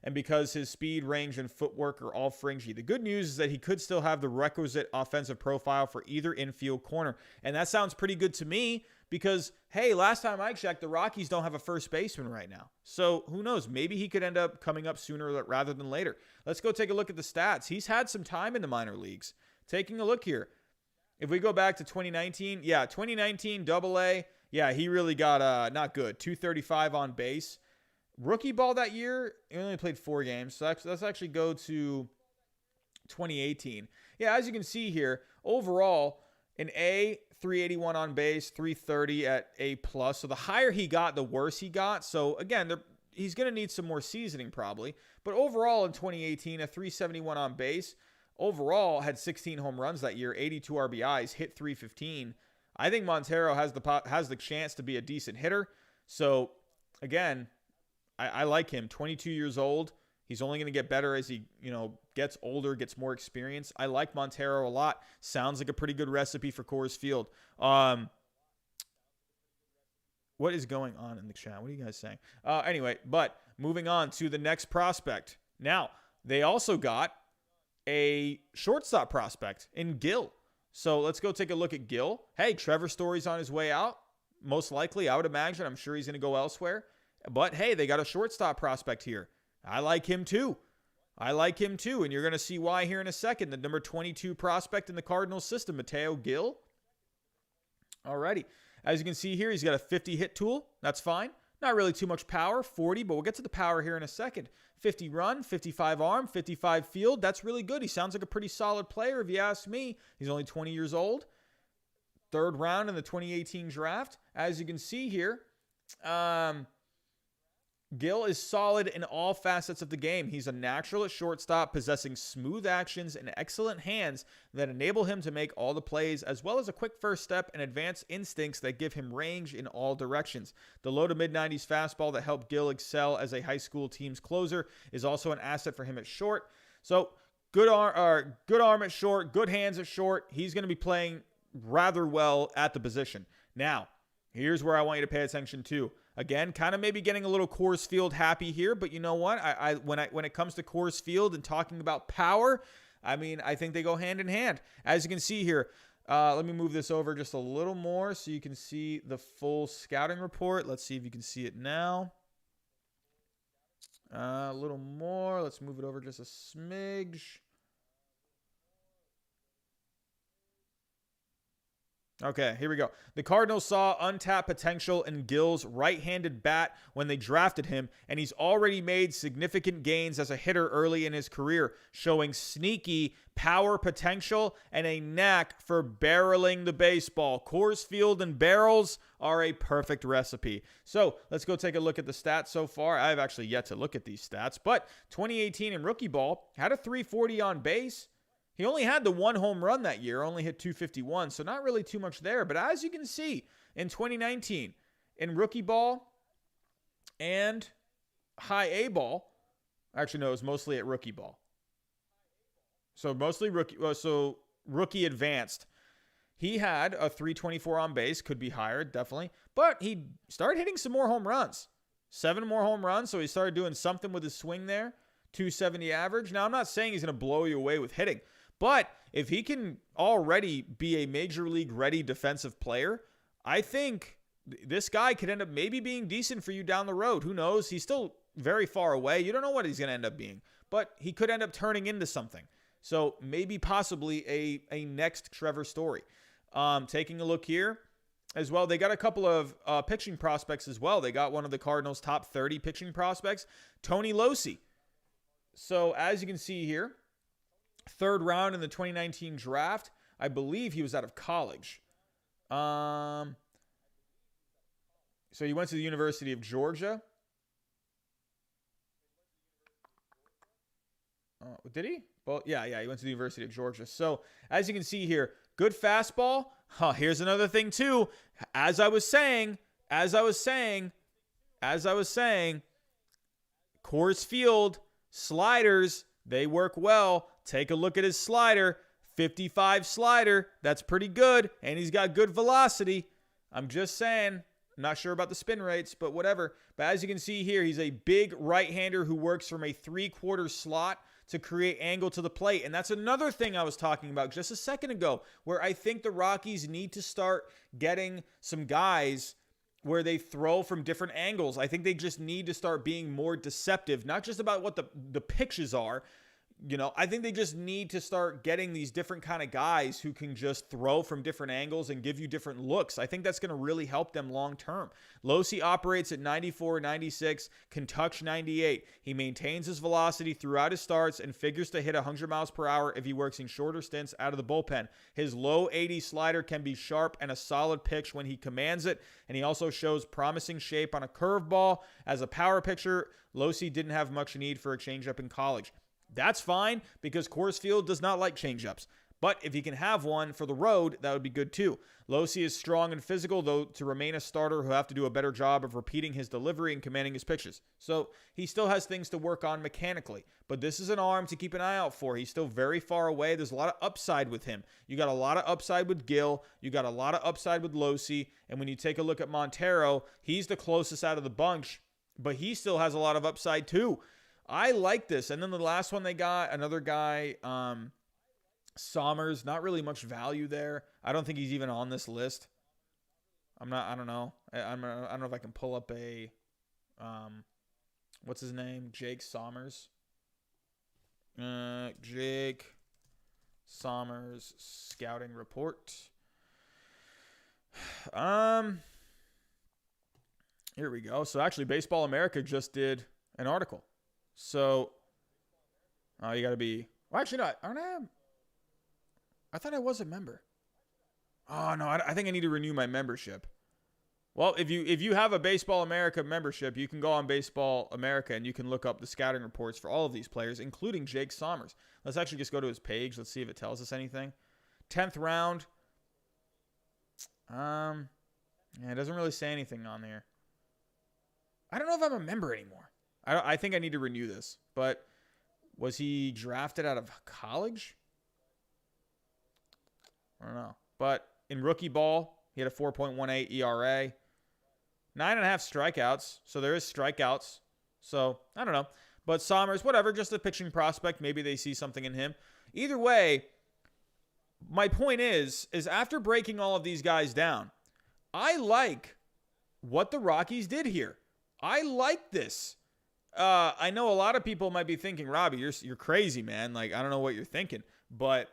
and because his speed, range, and footwork are all fringy. The good news is that he could still have the requisite offensive profile for either infield corner. And that sounds pretty good to me because, hey, last time I checked, the Rockies don't have a first baseman right now. So who knows? Maybe he could end up coming up sooner rather than later. Let's go take a look at the stats. He's had some time in the minor leagues. Taking a look here. If we go back to 2019, 2019 Double-A, he really got not good. 235 on base. Rookie ball that year, he only played 4 games. So let's actually go to 2018. Yeah, as you can see here, overall, an A, 381 on base, 330 at A+. So the higher he got, the worse he got. So again, he's going to need some more seasoning probably. But overall in 2018, a 371 on base. Overall, had 16 home runs that year, 82 RBIs, hit 315. I think Montero has the chance to be a decent hitter. So again, I like him. 22 years old. He's only going to get better as he, gets older, gets more experience. I like Montero a lot. Sounds like a pretty good recipe for Coors Field. What is going on in the chat? What are you guys saying? Anyway, but moving on to the next prospect. Now, they also got a shortstop prospect in Gill. So let's go take a look at Gill. Hey, Trevor Story's on his way out. Most likely, I would imagine. I'm sure he's going to go elsewhere. But hey, they got a shortstop prospect here. I like him too. And you're going to see why here in a second. The number 22 prospect in the Cardinals system, Mateo Gill. Alrighty. As you can see here, he's got a 50 hit tool. That's fine. Not really too much power, 40, but we'll get to the power here in a second. 50 run, 55 arm, 55 field. That's really good. He sounds like a pretty solid player if you ask me. He's only 20 years old. Third round in the 2018 draft. As you can see here, Gill is solid in all facets of the game. He's a natural at shortstop, possessing smooth actions and excellent hands that enable him to make all the plays, as well as a quick first step and advanced instincts that give him range in all directions. The low to mid-90s fastball that helped Gill excel as a high school team's closer is also an asset for him at short. So good arm at short, good hands at short. He's going to be playing rather well at the position. Now, here's where I want you to pay attention to. Again, kind of maybe getting a little Coors Field happy here, but you know what? When it comes to Coors Field and talking about power, I think they go hand in hand. As you can see here, let me move this over just a little more so you can see the full scouting report. Let's see if you can see it now. A little more. Let's move it over just a smidge. Okay, here we go. The Cardinals saw untapped potential in Gill's right-handed bat when they drafted him, and he's already made significant gains as a hitter early in his career, showing sneaky power potential and a knack for barreling the baseball. Coors Field and barrels are a perfect recipe. So let's go take a look at the stats so far. I've actually yet to look at these stats, but 2018 in rookie ball, had a 340 on base. He only had the one home run that year, only hit 251, so not really too much there. But as you can see, in 2019, in rookie ball and high A ball, actually no, it was mostly at rookie ball. So mostly rookie advanced. He had a 324 on base, could be higher, definitely. But he started hitting some more home runs. 7 more home runs, so he started doing something with his swing there. 270 average. Now, I'm not saying he's going to blow you away with hitting. But if he can already be a major league ready defensive player, I think this guy could end up maybe being decent for you down the road. Who knows? He's still very far away. You don't know what he's going to end up being, but he could end up turning into something. So maybe possibly a next Trevor Story. Taking a look here as well, they got a couple of pitching prospects as well. They got one of the Cardinals' top 30 pitching prospects, Tony Locey. So as you can see here, third round in the 2019 draft. I believe he was out of college. So he went to the University of Georgia. Did he? Well, yeah, he went to the University of Georgia. So as you can see here, good fastball. Here's another thing too. As I was saying, Coors Field sliders, they work well. Take a look at his slider. 55 slider. That's pretty good. And he's got good velocity. I'm just saying. I'm not sure about the spin rates, but whatever. But as you can see here, he's a big right-hander who works from a 3/4 slot to create angle to the plate. And that's another thing I was talking about just a second ago, where I think the Rockies need to start getting some guys where they throw from different angles. I think they just need to start being more deceptive, not just about what the pitches are. I think they just need to start getting these different kind of guys who can just throw from different angles and give you different looks. I think that's going to really help them long term. Locey operates at 94, 96, can touch 98. He maintains his velocity throughout his starts and figures to hit 100 miles per hour if he works in shorter stints out of the bullpen. His low 80 slider can be sharp and a solid pitch when he commands it, and he also shows promising shape on a curveball. As a power pitcher, Locey didn't have much need for a changeup in college. That's fine because Coors Field does not like changeups. But if he can have one for the road, that would be good too. Losi is strong and physical, though to remain a starter, he'll have to do a better job of repeating his delivery and commanding his pitches. So he still has things to work on mechanically. But this is an arm to keep an eye out for. He's still very far away. There's a lot of upside with him. You got a lot of upside with Gil. You got a lot of upside with Losi. And when you take a look at Montero, he's the closest out of the bunch, but he still has a lot of upside too. I like this. And then the last one they got, another guy, Sommers, not really much value there. I don't think he's even on this list. I don't know. I don't know if I can pull up a, what's his name? Jake Sommers. Jake Sommers scouting report. Here we go. So actually Baseball America just did an article. So, you got to be, well, actually not. I thought I was a member. Oh, no, I think I need to renew my membership. Well, if you have a Baseball America membership, you can go on Baseball America and you can look up the scouting reports for all of these players, including Jake Sommers. Let's actually just go to his page. Let's see if it tells us anything. 10th round. Yeah, it doesn't really say anything on there. I don't know if I'm a member anymore. I think I need to renew this. But was he drafted out of college? I don't know. But in rookie ball, he had a 4.18 ERA. 9.5 strikeouts. So there is strikeouts. So, I don't know. But Sommers, whatever, just a pitching prospect. Maybe they see something in him. Either way, my point is after breaking all of these guys down, I like what the Rockies did here. I like this. I know a lot of people might be thinking, Robbie, you're crazy, man. Like, I don't know what you're thinking. But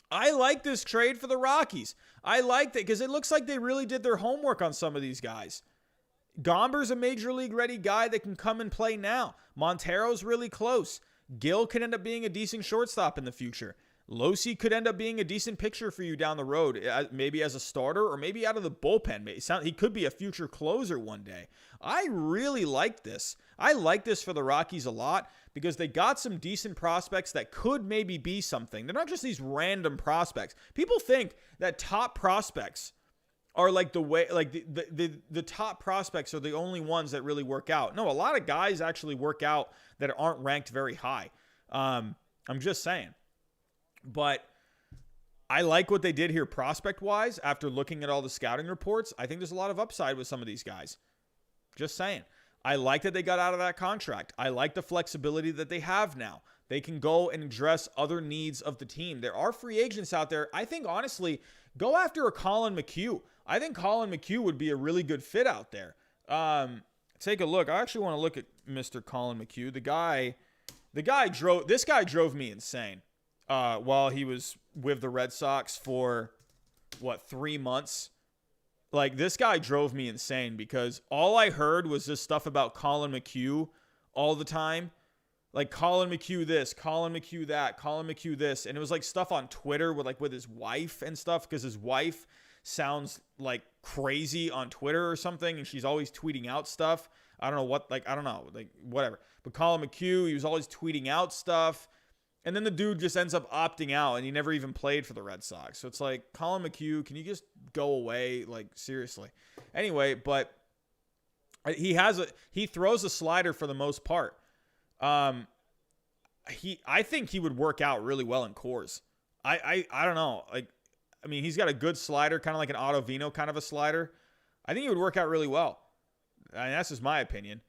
I like this trade for the Rockies. I like that because it looks like they really did their homework on some of these guys. Gomber's a major league ready guy that can come and play now. Montero's really close. Gil could end up being a decent shortstop in the future. Losi could end up being a decent pitcher for you down the road, maybe as a starter or maybe out of the bullpen. He could be a future closer one day. I really like this. I like this for the Rockies a lot because they got some decent prospects that could maybe be something. They're not just these random prospects. People think that top prospects are like the way, like the top prospects are the only ones that really work out. No, a lot of guys actually work out that aren't ranked very high. I'm just saying. But I like what they did here prospect-wise after looking at all the scouting reports. I think there's a lot of upside with some of these guys. Just saying. I like that they got out of that contract. I like the flexibility that they have now. They can go and address other needs of the team. There are free agents out there. I think, honestly, go after a Colin McHugh. I think Colin McHugh would be a really good fit out there. Take a look. I actually want to look at Mr. Colin McHugh. This guy drove me insane. While he was with the Red Sox for, 3 months. Like, this guy drove me insane because all I heard was this stuff about Colin McHugh all the time. Like, Colin McHugh this, Colin McHugh that, Colin McHugh this. And it was, like, stuff on Twitter with his wife and stuff because his wife sounds, like, crazy on Twitter or something, and she's always tweeting out stuff. I don't know, whatever. But Colin McHugh, he was always tweeting out stuff. And then the dude just ends up opting out, and he never even played for the Red Sox. So it's like, Colin McHugh, can you just go away? Like, seriously. Anyway, but he throws a slider for the most part. I think he would work out really well in Coors. I don't know. He's got a good slider, kind of like an Ottavino kind of a slider. I think he would work out really well. That's just my opinion.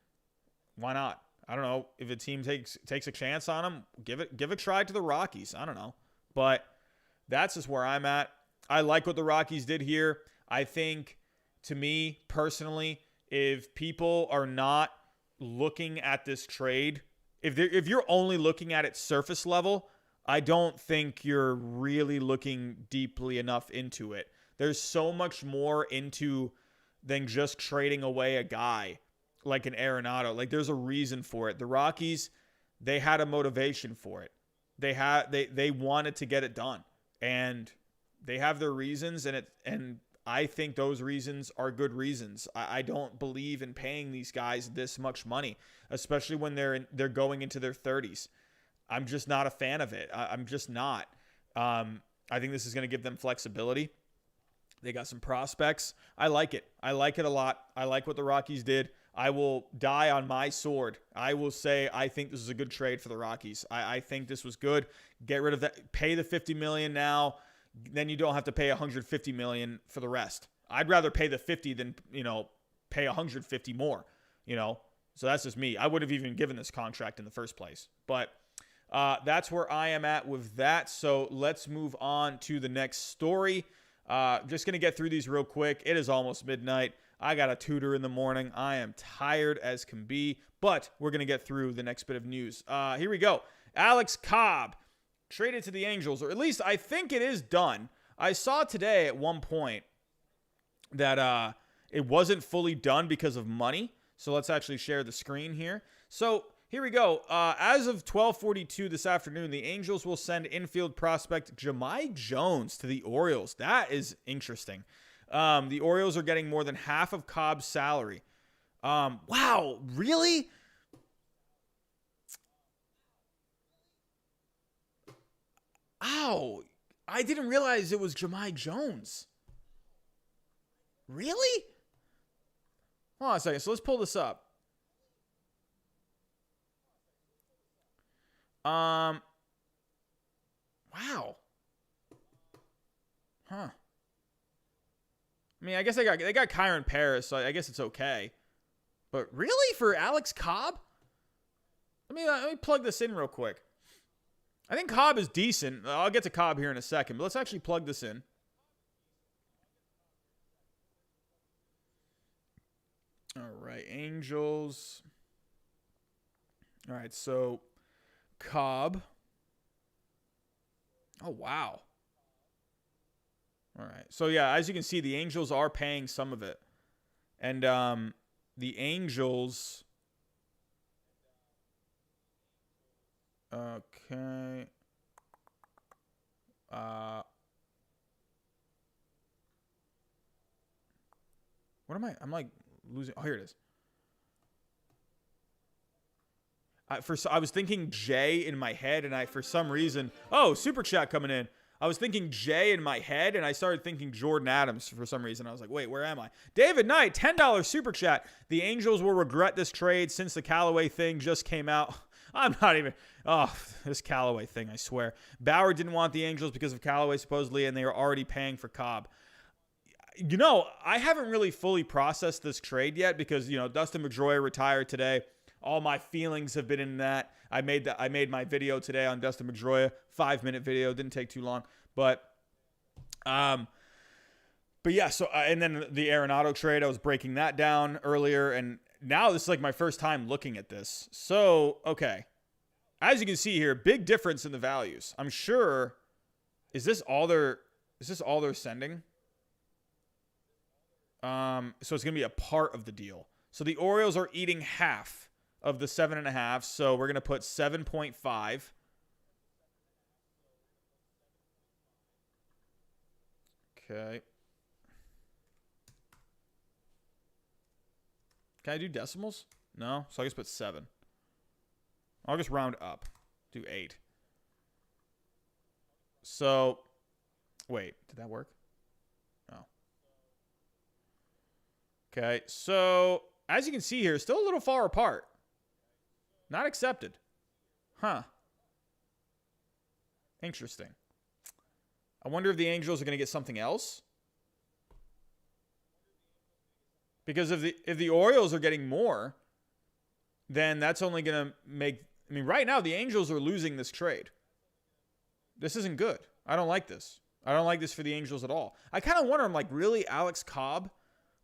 Why not? I don't know if a team takes a chance on him, give a try to the Rockies. I don't know. But that's just where I'm at. I like what the Rockies did here. I think, to me personally, if people are not looking at this trade, if you're only looking at it surface level, I don't think you're really looking deeply enough into it. There's so much more into than just trading away a guy like an Arenado. Like, there's a reason for it. The Rockies, they had a motivation for it. They wanted to get it done, and they have their reasons, and I think those reasons are good reasons. I don't believe in paying these guys this much money, especially when they're going into their 30s. I'm just not a fan of it. I'm just not. I think this is going to give them flexibility. They got some prospects. I like it. I like it a lot. I like what the Rockies did. I will die on my sword. I will say I think this is a good trade for the Rockies. I think this was good. Get rid of that. Pay the $50 million now. Then you don't have to pay $150 million for the rest. I'd rather pay the 50 than, pay 150 more, So that's just me. I would have even given this contract in the first place. But that's where I am at with that. So let's move on to the next story. Just going to get through these real quick. It is almost midnight. I got a tutor in the morning. I am tired as can be, but we're going to get through the next bit of news. Here we go. Alex Cobb traded to the Angels, or at least I think it is done. I saw today at one point that it wasn't fully done because of money. So let's actually share the screen here. So here we go. As of 12:42 this afternoon, the Angels will send infield prospect Jahmai Jones to the Orioles. That is interesting. The Orioles are getting more than half of Cobb's salary. Wow, really? Ow, I didn't realize it was Jahmai Jones. Really? Hold on a second. So let's pull this up. Wow. Huh. I mean, I guess they got Kyron Paris, so I guess it's okay. But really, for Alex Cobb? Let me plug this in real quick. I think Cobb is decent. I'll get to Cobb here in a second, but let's actually plug this in. All right, Angels. All right, so Cobb. Oh, wow. All right. So, yeah, as you can see, the Angels are paying some of it. And the Angels... Okay. What am I? I'm like losing. Oh, here it is. I was thinking J in my head, and for some reason, super chat coming in. I was thinking J in my head, and I started thinking Jordan Adams for some reason. I was like, wait, where am I? David Knight, $10 super chat. The Angels will regret this trade since the Callaway thing just came out. I'm not even... Oh, this Callaway thing, I swear. Bauer didn't want the Angels because of Callaway, supposedly, and they were already paying for Cobb. I haven't really fully processed this trade yet because, Dustin Pedroia retired today. All my feelings have been in that. I made my video today on Dustin Pedroia, 5-minute video. Didn't take too long, but yeah. So and then the Arenado trade, I was breaking that down earlier, and now this is like my first time looking at this. So okay, as you can see here, big difference in the values. I'm sure. Is this all they're sending? So it's gonna be a part of the deal. So the Orioles are eating half of the 7.5, so we're going to put 7.5. Okay. Can I do decimals? No? So I just put 7. I'll just round up. Do 8. So, wait. Did that work? Oh. Okay, so as you can see here, still a little far apart. Not accepted. Huh. Interesting. I wonder if the Angels are going to get something else. Because if the Orioles are getting more, then that's only going to make... I mean, right now, the Angels are losing this trade. This isn't good. I don't like this. I don't like this for the Angels at all. I kind of wonder, I'm like, really, Alex Cobb?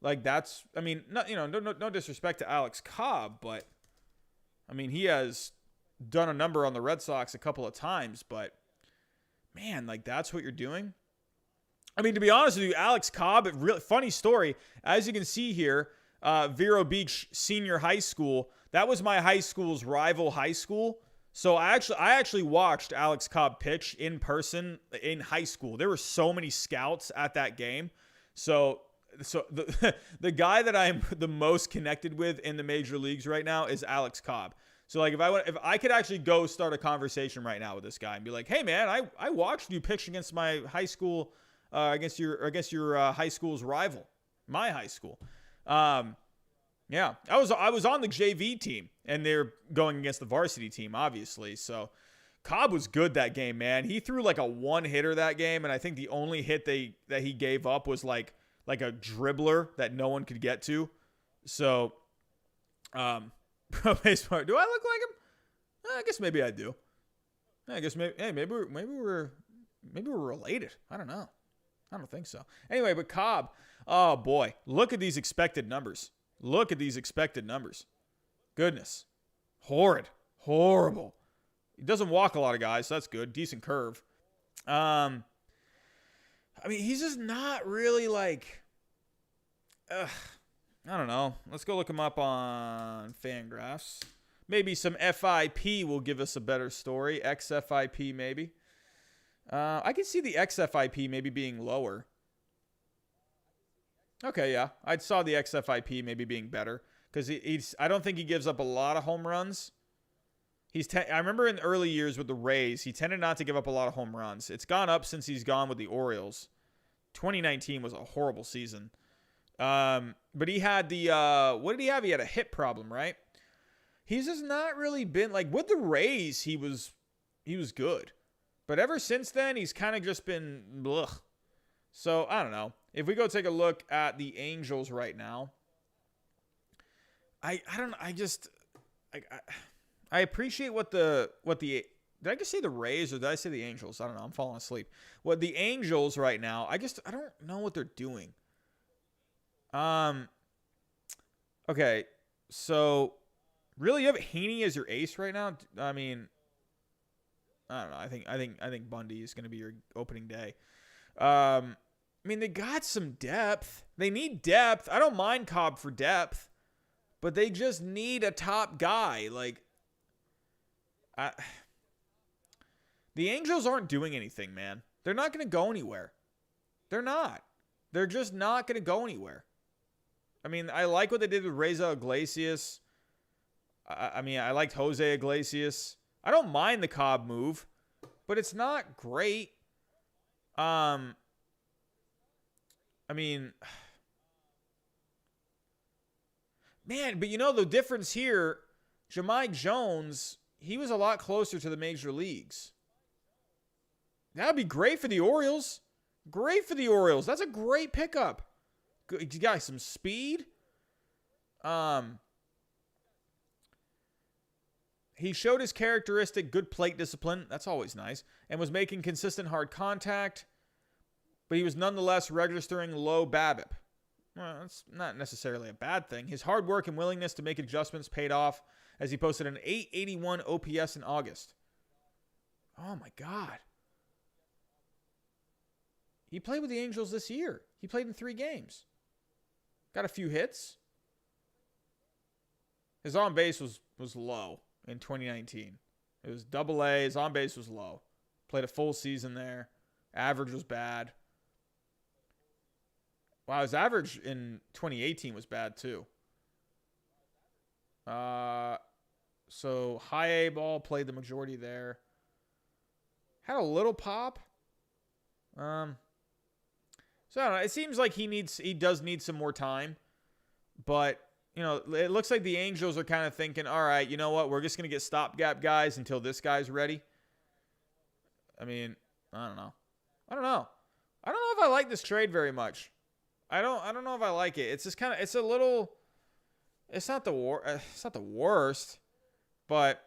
Like, that's... I mean, no disrespect to Alex Cobb, but... I mean, he has done a number on the Red Sox a couple of times, but man, like that's what you're doing. I mean, to be honest with you, Alex Cobb, really funny story. As you can see here, Vero Beach Senior High School. That was my high school's rival high school. So I actually watched Alex Cobb pitch in person in high school. There were so many scouts at that game. So the guy that I'm the most connected with in the major leagues right now is Alex Cobb. So like if I could actually go start a conversation right now with this guy and be like, hey man, I watched you pitch against my high school, against your high school's rival, my high school. Yeah, I was on the JV team, and they're going against the varsity team, obviously. So Cobb was good that game, man. He threw like a one-hitter that game, and I think the only hit that he gave up was like a dribbler that no one could get to. So, pro baseball. Do I look like him? I guess maybe I do. I guess maybe we're related. I don't know. I don't think so. Anyway, but Cobb, oh boy, look at these expected numbers. Look at these expected numbers. Goodness. Horrible. He doesn't walk a lot of guys, so that's good. Decent curve. I mean, he's just not really like, I don't know. Let's go look him up on Fangraphs. Maybe some FIP will give us a better story. XFIP maybe. I can see the XFIP maybe being lower. Okay, yeah. I saw the XFIP maybe being better because I don't think he gives up a lot of home runs. I remember in the early years with the Rays, he tended not to give up a lot of home runs. It's gone up since he's gone with the Orioles. 2019 was a horrible season. But he had what did he have? He had a hit problem, right? He's just not really been like with the Rays. He was good, but ever since then, he's kind of just been blech. So I don't know. If we go take a look at the Angels right now, I appreciate what the did I just say the Rays or did I say the Angels? I don't know. I'm falling asleep. What the Angels right now, I don't know what they're doing. Okay, so really, you have Heaney as your ace right now? I mean, I don't know. I think Bundy is going to be your opening day. I mean, they got some depth. They need depth. I don't mind Cobb for depth, but they just need a top guy. Like, the Angels aren't doing anything, man. They're not going to go anywhere. They're not. They're just not going to go anywhere. I mean, I like what they did with Reza Iglesias. I mean, I liked Jose Iglesias. I don't mind the Cobb move, but it's not great. I mean, man, but you know the difference here, Jahmai Jones, he was a lot closer to the major leagues. That would be great for the Orioles. Great for the Orioles. That's a great pickup. He's got some speed. He showed his characteristic good plate discipline. That's always nice. And was making consistent hard contact. But he was nonetheless registering low BABIP. Well, that's not necessarily a bad thing. His hard work and willingness to make adjustments paid off as he posted an 881 OPS in August. Oh, my God. He played with the Angels this year. He played in 3 games. Got a few hits. His on-base was low in 2019. It was AA. His on-base was low. Played a full season there. Average was bad. Wow, his average in 2018 was bad too. So high A ball, played the majority there. Had a little pop. So I don't know. It seems like he does need some more time. But, you know, it looks like the Angels are kind of thinking, all right, you know what? We're just going to get stopgap guys until this guy's ready. I mean, I don't know. I don't know if I like this trade very much. I don't know if I like it. It's just kind of, it's not the worst, but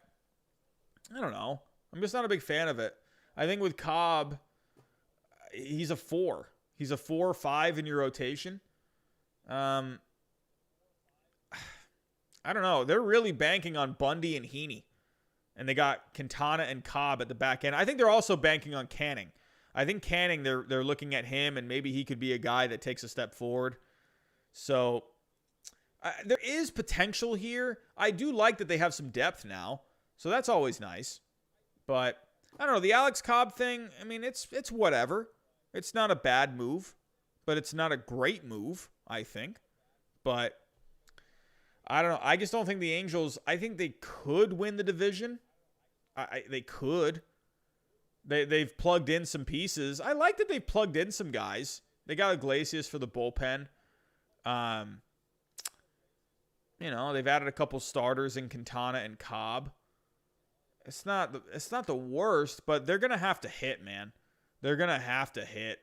I don't know. I'm just not a big fan of it. I think with Cobb, he's a 4. He's a 4 or 5 in your rotation. I don't know. They're really banking on Bundy and Heaney. And they got Quintana and Cobb at the back end. I think they're also banking on Canning. I think Canning, they're looking at him, and maybe he could be a guy that takes a step forward. So there is potential here. I do like that they have some depth now. So that's always nice. But I don't know. The Alex Cobb thing, I mean, it's whatever. It's not a bad move, but it's not a great move, I think. But I don't know. I just don't think the Angels, I think they could win the division. They could. They've plugged in some pieces. I like that they've plugged in some guys. They got Iglesias for the bullpen. They've added a couple starters in Quintana and Cobb. It's not the worst, but they're going to have to hit, man. They're going to have to hit.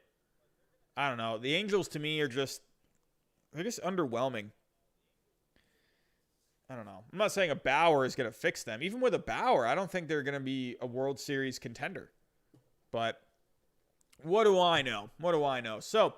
I don't know. The Angels, to me, are just, I guess, underwhelming. I don't know. I'm not saying a Bauer is going to fix them. Even with a Bauer, I don't think they're going to be a World Series contender. But what do I know? So,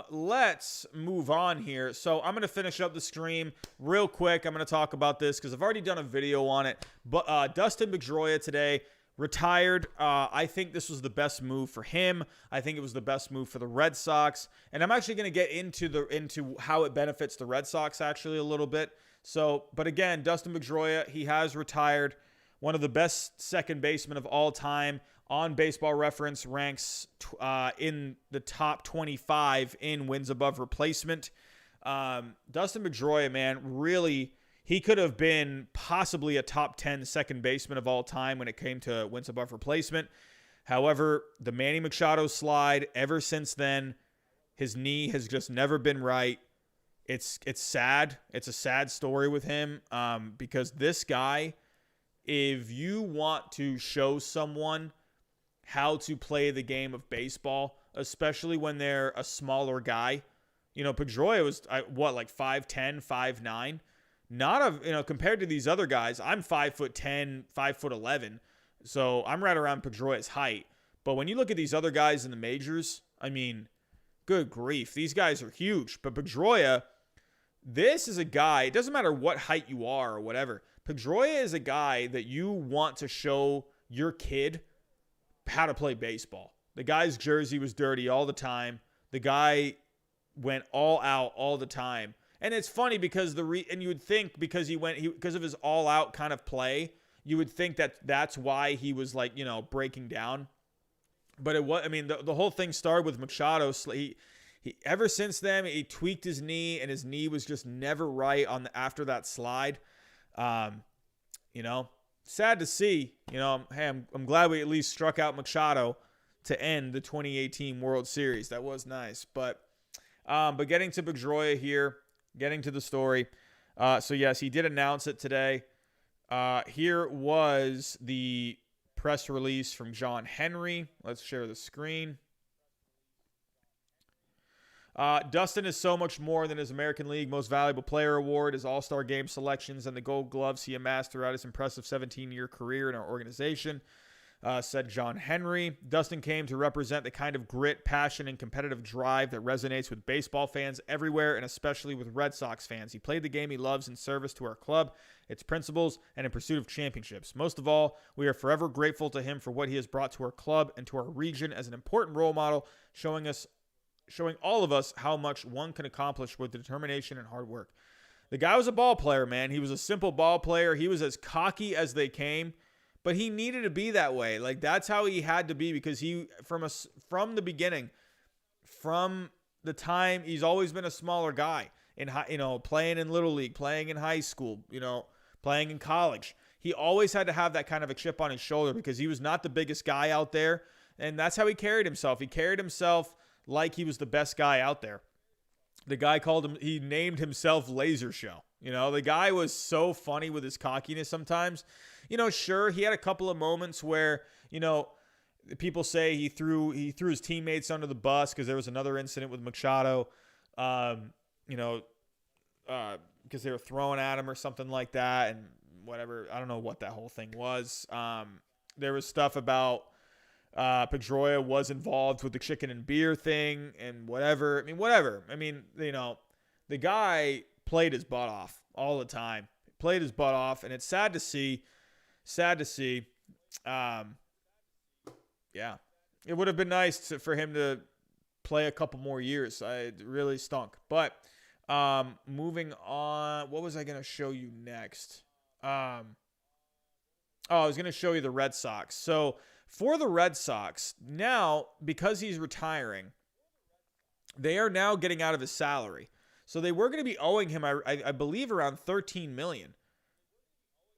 let's move on here. So I'm going to finish up the stream real quick. I'm going to talk about this because I've already done a video on it. But Dustin Pedroia today retired. I think this was the best move for him. I think it was the best move for the Red Sox. And I'm actually going to get into how it benefits the Red Sox actually a little bit. So, but again, Dustin Pedroia, he has retired. One of the best second basemen of all time. On Baseball Reference ranks in the top 25 in wins above replacement. Dustin Pedroia, man, really, he could have been possibly a top 10 second baseman of all time when it came to wins above replacement. However, the Manny Machado slide, ever since then, his knee has just never been right. It's sad. It's a sad story with him because this guy, if you want to show someone how to play the game of baseball, especially when they're a smaller guy. Pedroia was, like 5'10", 5'9". Compared to these other guys, I'm 5'10", 5'11". So I'm right around Pedroia's height. But when you look at these other guys in the majors, I mean, good grief. These guys are huge. But Pedroia, this is a guy, it doesn't matter what height you are or whatever. Pedroia is a guy that you want to show your kid how to play baseball. The guy's jersey was dirty all the time. The guy went all out all the time. And it's funny because and you would think because because of his all out kind of play, you would think that that's why he was breaking down. But the whole thing started with Machado. He ever since then, he tweaked his knee and his knee was just never right after that slide. Sad to see, hey, I'm glad we at least struck out Machado to end the 2018 World Series. That was nice. But getting to Pedroia here, getting to the story. So yes, he did announce it today. Here was the press release from John Henry. Let's share the screen. Dustin is so much more than his American League Most Valuable Player award, his All-Star Game selections, and the Gold Gloves he amassed throughout his impressive 17-year career in our organization, said John Henry. Dustin came to represent the kind of grit, passion, and competitive drive that resonates with baseball fans everywhere, and especially with Red Sox fans. He played the game he loves in service to our club, its principles, and in pursuit of championships. Most of all, we are forever grateful to him for what he has brought to our club and to our region as an important role model, showing all of us how much one can accomplish with determination and hard work. The guy was a ball player, man. He was a simple ball player. He was as cocky as they came, but he needed to be that way. That's how he had to be because he, from the beginning, from the time, he's always been a smaller guy in playing in Little League, playing in high school, playing in college. He always had to have that kind of a chip on his shoulder because he was not the biggest guy out there, and that's how he carried himself. He carried himself like he was the best guy out there. The guy he named himself Laser Show. The guy was so funny with his cockiness sometimes. Sure, he had a couple of moments where, people say he threw his teammates under the bus because there was another incident with Machado, because they were throwing at him or something like that and whatever. I don't know what that whole thing was. There was stuff about Pedroia was involved with the chicken and beer thing and whatever. The guy played his butt off all the time. Played his butt off, and it's sad to see. Yeah. It would have been nice for him to play a couple more years. It really stunk. But moving on, what was I going to show you next? I was going to show you the Red Sox. So for the Red Sox, now, because he's retiring, they are now getting out of his salary. So they were going to be owing him, I believe, around $13 million.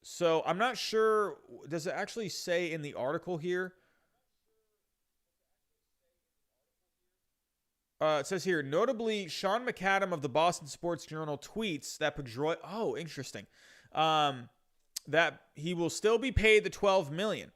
So I'm not sure. Does it actually say in the article here? It says here, notably, Sean McAdam of the Boston Sports Journal tweets that Pedroia. Oh, interesting. That he will still be paid the $12 million,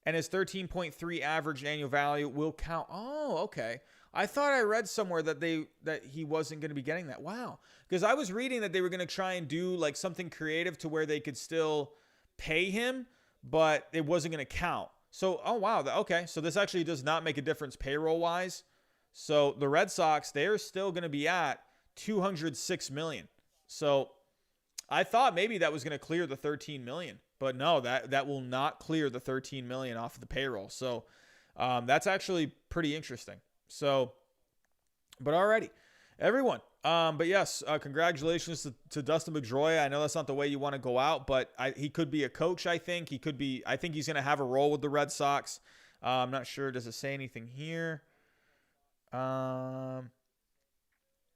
and his 13.3 average annual value will count. Oh, okay. I thought I read somewhere that he wasn't going to be getting that. Wow. Because I was reading that they were going to try and do like something creative to where they could still pay him, but it wasn't going to count. So, oh wow. Okay. So this actually does not make a difference payroll wise. So the Red Sox, they're still going to be at $206 million. So I thought maybe that was going to clear the $13 million, but no, that will not clear the $13 million off of the payroll. So that's actually pretty interesting. So, but alrighty, everyone. But yes, congratulations to Dustin Pedroia. I know that's not the way you want to go out, but he could be a coach. I think he's going to have a role with the Red Sox. I'm not sure. Does it say anything here?